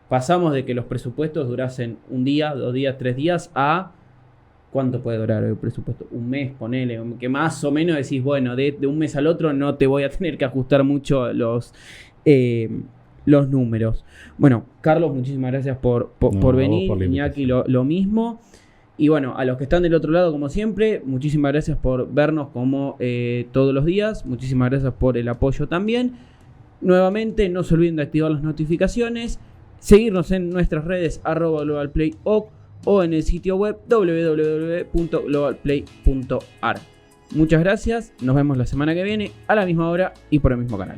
pasamos de que los presupuestos durasen un día, 2 días, 3 días, a ¿cuánto puede durar el presupuesto? Un mes, ponele, que más o menos decís, bueno, de un mes al otro no te voy a tener que ajustar mucho los números. Bueno, Carlos, muchísimas gracias por venir, Iñaki, lo mismo. Y bueno, a los que están del otro lado, como siempre, muchísimas gracias por vernos como todos los días, muchísimas gracias por el apoyo también. Nuevamente, no se olviden de activar las notificaciones, seguirnos en nuestras redes @globalplayoc o en el sitio web www.globalplay.ar. Muchas gracias, nos vemos la semana que viene a la misma hora y por el mismo canal.